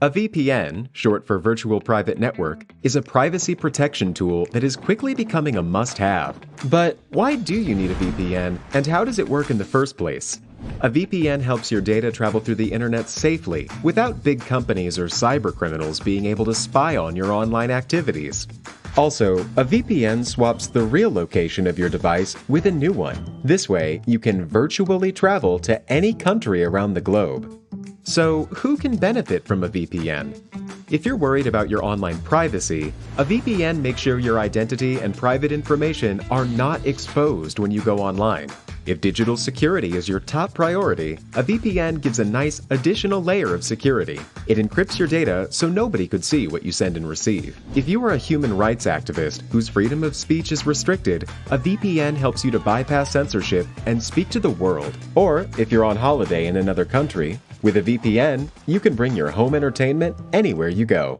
A VPN, short for Virtual Private Network, is a privacy protection tool that is quickly becoming a must-have. But why do you need a VPN, and how does it work in the first place? A VPN helps your data travel through the internet safely, without big companies or cybercriminals being able to spy on your online activities. Also, a VPN swaps the real location of your device with a new one. This way, you can virtually travel to any country around the globe. So, who can benefit from a VPN? If you're worried about your online privacy, a VPN makes sure your identity and private information are not exposed when you go online. If digital security is your top priority, a VPN gives a nice additional layer of security. It encrypts your data so nobody could see what you send and receive. If you are a human rights activist whose freedom of speech is restricted, a VPN helps you to bypass censorship and speak to the world. Or, if you're on holiday in another country, with a VPN, you can bring your home entertainment anywhere you go.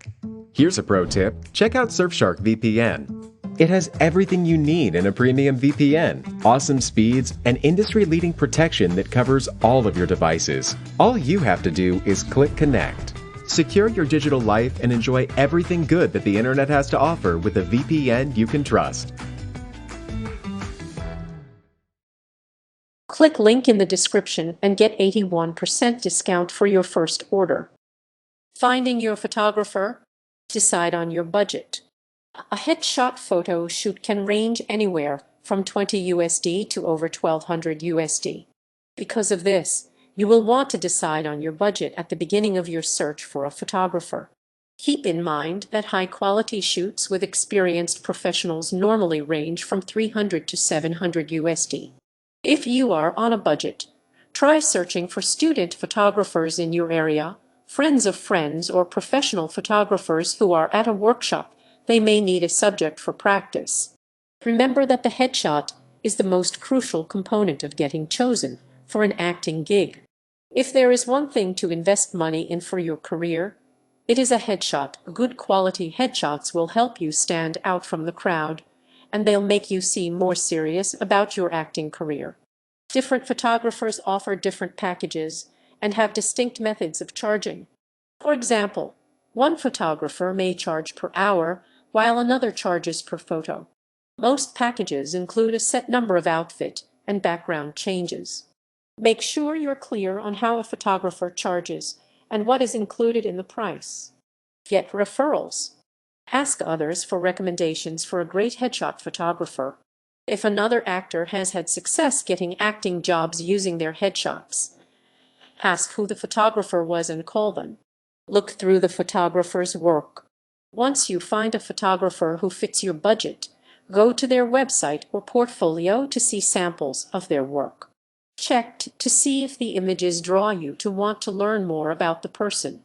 Here's a pro tip: check out Surfshark VPN. It has everything you need in a premium VPN, awesome speeds, and industry-leading protection that covers all of your devices. All you have to do is click connect. Secure your digital life and enjoy everything good that the internet has to offer with a VPN you can trust. Click link in the description and get 81% discount for your first order. Finding your photographer? Decide on your budget. A headshot photo shoot can range anywhere from $20 to over $1,200. Because of this, you will want to decide on your budget at the beginning of your search for a photographer. Keep in mind that high-quality shoots with experienced professionals normally range from $300 to $700. If you are on a budget, try searching for student photographers in your area, friends of friends, or professional photographers who are at a workshop. They may need a subject for practice. Remember that the headshot is the most crucial component of getting chosen for an acting gig. If there is one thing to invest money in for your career, it is a headshot. Good quality headshots will help you stand out from the crowd, and they'll make you seem more serious about your acting career. Different photographers offer different packages and have distinct methods of charging. For example, one photographer may charge per hour, while another charges per photo. Most packages include a set number of outfit and background changes. Make sure you're clear on how a photographer charges and what is included in the price. Get referrals. Ask others for recommendations for a great headshot photographer. If another actor has had success getting acting jobs using their headshots, ask who the photographer was and call them. Look through the photographer's work. Once you find a photographer who fits your budget, go to their website or portfolio to see samples of their work. Check to see if the images draw you to want to learn more about the person.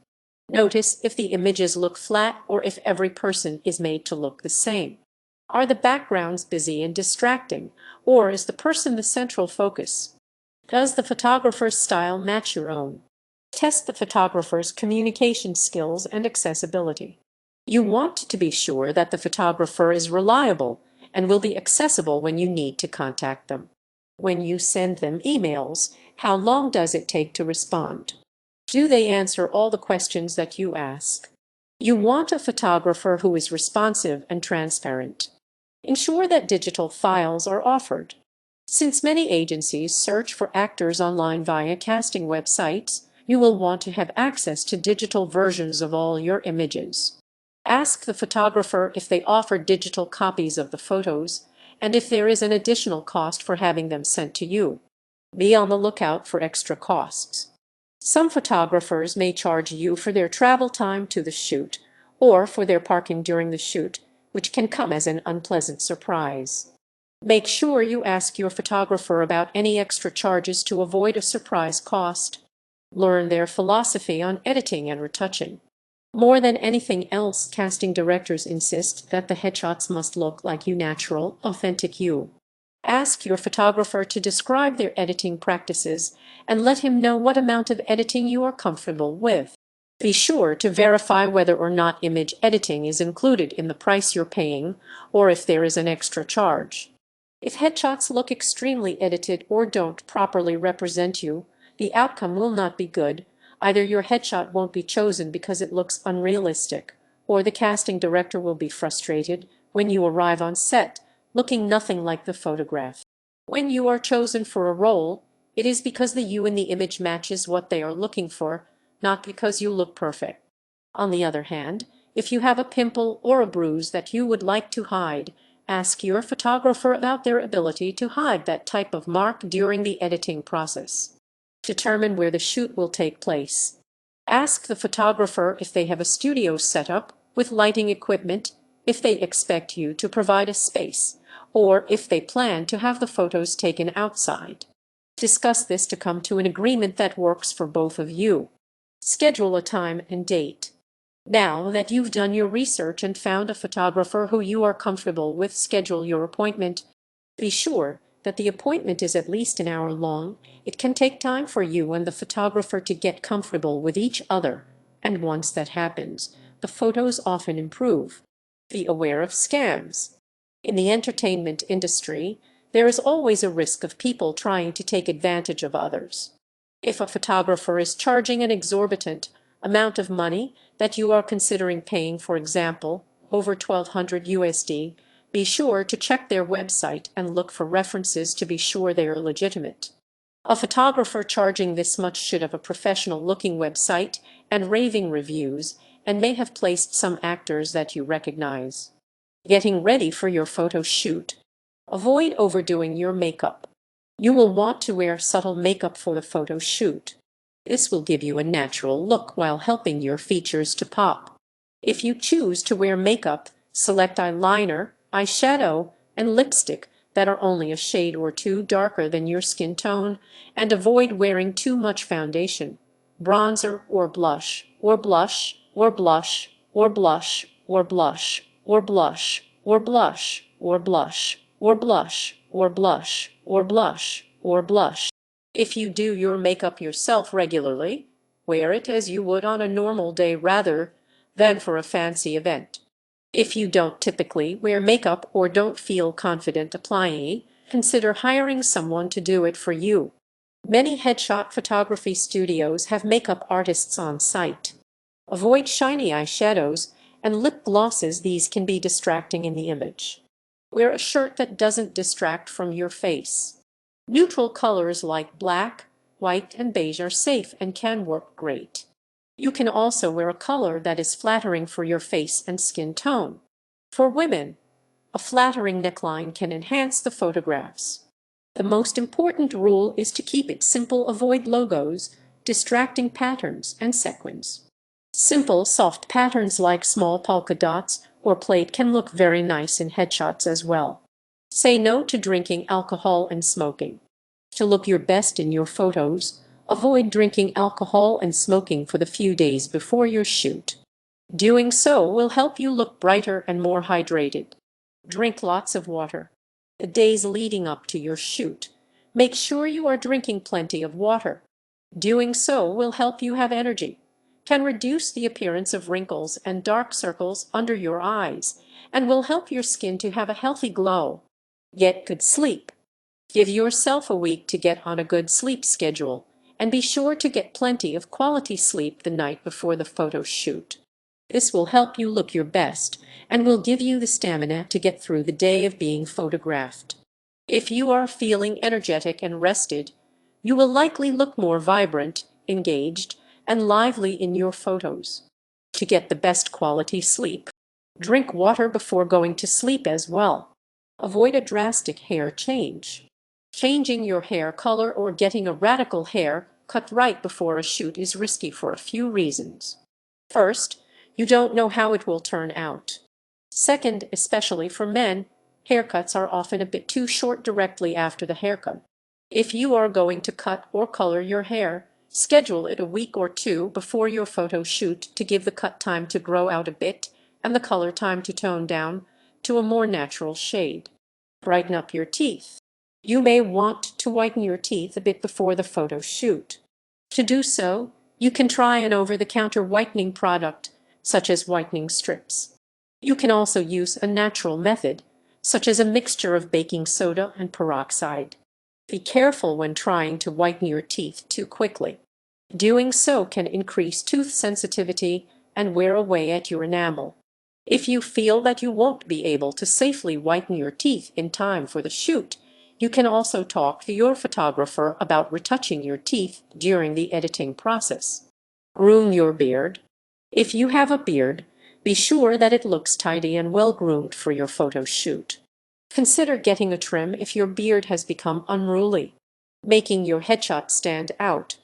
Notice if the images look flat or if every person is made to look the same. Are the backgrounds busy and distracting, or is the person the central focus? Does the photographer's style match your own? Test the photographer's communication skills and accessibility. You want to be sure that the photographer is reliable and will be accessible when you need to contact them. When you send them emails, how long does it take to respond? Do they answer all the questions that you ask? You want a photographer who is responsive and transparent. Ensure that digital files are offered. Since many agencies search for actors online via casting websites, you will want to have access to digital versions of all your images. Ask the photographer if they offer digital copies of the photos, and if there is an additional cost for having them sent to you. Be on the lookout for extra costs. Some photographers may charge you for their travel time to the shoot, or for their parking during the shoot, which can come as an unpleasant surprise. Make sure you ask your photographer about any extra charges to avoid a surprise cost. Learn their philosophy on editing and retouching. More than anything else, casting directors insist that the headshots must look like you, natural, authentic you. Ask your photographer to describe their editing practices and let him know what amount of editing you are comfortable with. Be sure to verify whether or not image editing is included in the price you're paying, or if there is an extra charge. If headshots look extremely edited or don't properly represent you, the outcome will not be good. Either your headshot won't be chosen because it looks unrealistic, or the casting director will be frustrated when you arrive on set looking nothing like the photograph. When you are chosen for a role, it is because the you in the image matches what they are looking for, not because you look perfect. On the other hand, if you have a pimple or a bruise that you would like to hide, ask your photographer about their ability to hide that type of mark during the editing process. Determine where the shoot will take place. Ask the photographer if they have a studio set up with lighting equipment, if they expect you to provide a space, or if they plan to have the photos taken outside. Discuss this to come to an agreement that works for both of you. Schedule a time and date. Now that you've done your research and found a photographer who you are comfortable with, schedule your appointment. Be sure that the appointment is at least an hour long. It can take time for you and the photographer to get comfortable with each other, and once that happens, the photos often improve. Be aware of scams. In the entertainment industry, there is always a risk of people trying to take advantage of others. If a photographer is charging an exorbitant amount of money that you are considering paying, for example, over 1200 USD, be sure to check their website and look for references to be sure they are legitimate. A photographer charging this much should have a professional-looking website and raving reviews, and may have placed some actors that you recognize. Getting ready for your photo shoot. Avoid overdoing your makeup. You will want to wear subtle makeup for the photo shoot. This will give you a natural look while helping your features to pop. If you choose to wear makeup, select eyeliner, eyeshadow, and lipstick that are only a shade or two darker than your skin tone, and avoid wearing too much foundation, bronzer, or blush, or blush, or blush, or blush, or blush, or blush, or blush, or blush, or blush, or blush, or blush, or blush. If you do your makeup yourself regularly, wear it as you would on a normal day rather than for a fancy event. If you don't typically wear makeup or don't feel confident applying, consider hiring someone to do it for you. Many headshot photography studios have makeup artists on site. Avoid shiny eyeshadows and lip glosses. These can be distracting in the image. Wear a shirt that doesn't distract from your face. Neutral colors like black, white, and beige are safe and can work great. You can also wear a color that is flattering for your face and skin tone. For women, a flattering neckline can enhance the photographs. The most important rule is to keep it simple. Avoid logos, distracting patterns, and sequins. Simple, soft patterns like small polka dots or plate can look very nice in headshots as well. Say no to drinking alcohol and smoking. To look your best in your photos, avoid drinking alcohol and smoking for the few days before your shoot. Doing so will help you look brighter and more hydrated. Drink lots of water. The days leading up to your shoot, make sure you are drinking plenty of water. Doing so will help you have energy, can reduce the appearance of wrinkles and dark circles under your eyes, and will help your skin to have a healthy glow. Get good sleep. Give yourself a week to get on a good sleep schedule, and be sure to get plenty of quality sleep the night before the photo shoot. This will help you look your best and will give you the stamina to get through the day of being photographed. If you are feeling energetic and rested, you will likely look more vibrant, engaged, and lively in your photos. To get the best quality sleep, drink water before going to sleep as well. Avoid a drastic hair change. Changing your hair color or getting a radical hair cut right before a shoot is risky for a few reasons. First, you don't know how it will turn out. Second, especially for men, haircuts are often a bit too short directly after the haircut. If you are going to cut or color your hair, schedule it a week or two before your photo shoot to give the cut time to grow out a bit and the color time to tone down to a more natural shade. Brighten up your teeth. You may want to whiten your teeth a bit before the photo shoot. To do so, you can try an over-the-counter whitening product, such as whitening strips. You can also use a natural method, such as a mixture of baking soda and peroxide. Be careful when trying to whiten your teeth too quickly. Doing so can increase tooth sensitivity and wear away at your enamel. If you feel that you won't be able to safely whiten your teeth in time for the shoot, you can also talk to your photographer about retouching your teeth during the editing process. Groom your beard. If you have a beard, be sure that it looks tidy and well groomed for your photo shoot. Consider getting a trim if your beard has become unruly, making your headshot stand out.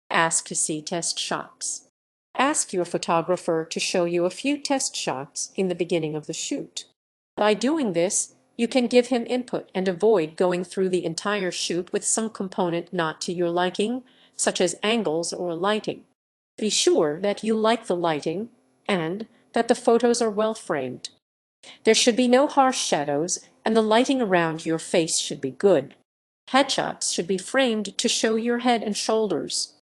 Ask to see test shots. Ask your photographer to show you a few test shots in the beginning of the shoot. By doing this, you can give him input and avoid going through the entire shoot with some component not to your liking, such as angles or lighting. Be sure that you like the lighting and that the photos are well framed. There should be no harsh shadows, and the lighting around your face should be good. Headshots should be framed to show your head and shoulders.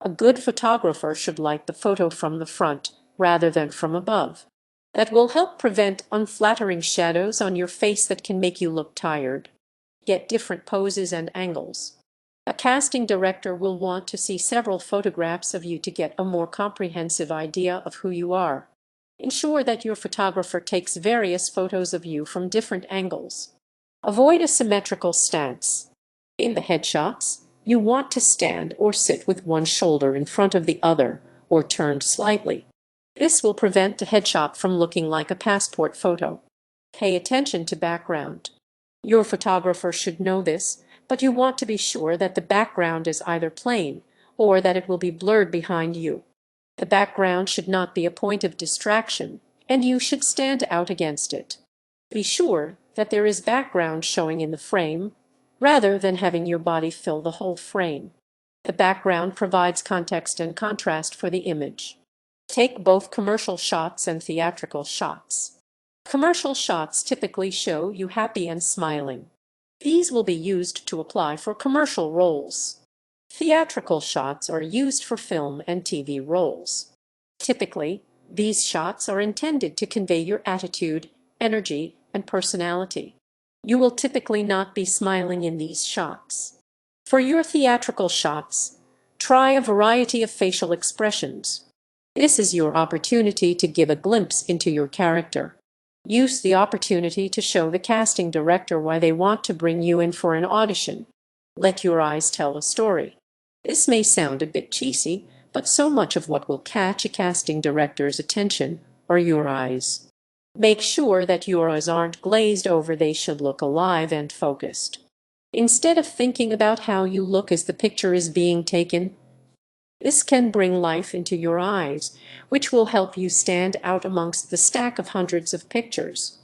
A good photographer should light the photo from the front rather than from above. That will help prevent unflattering shadows on your face that can make you look tired. Get different poses and angles. A casting director will want to see several photographs of you to get a more comprehensive idea of who you are. Ensure that your photographer takes various photos of you from different angles. Avoid a symmetrical stance. In the headshots, you want to stand or sit with one shoulder in front of the other or turned slightly. This will prevent the headshot from looking like a passport photo. Pay attention to background. Your photographer should know this, but you want to be sure that the background is either plain or that it will be blurred behind you. The background should not be a point of distraction, and you should stand out against it. Be sure that there is background showing in the frame, rather than having your body fill the whole frame. The background provides context and contrast for the image. Take both commercial shots and theatrical shots. Commercial shots typically show you happy and smiling. These will be used to apply for commercial roles. Theatrical shots are used for film and TV roles. Typically, these shots are intended to convey your attitude, energy, and personality. You will typically not be smiling in these shots. For your theatrical shots, try a variety of facial expressions. This is your opportunity to give a glimpse into your character. Use the opportunity to show the casting director why they want to bring you in for an audition. Let your eyes tell a story. This may sound a bit cheesy, but so much of what will catch a casting director's attention are your eyes. Make sure that your eyes aren't glazed over, they should look alive and focused. Instead of thinking about how you look as the picture is being taken, this can bring life into your eyes, which will help you stand out amongst the stack of hundreds of pictures.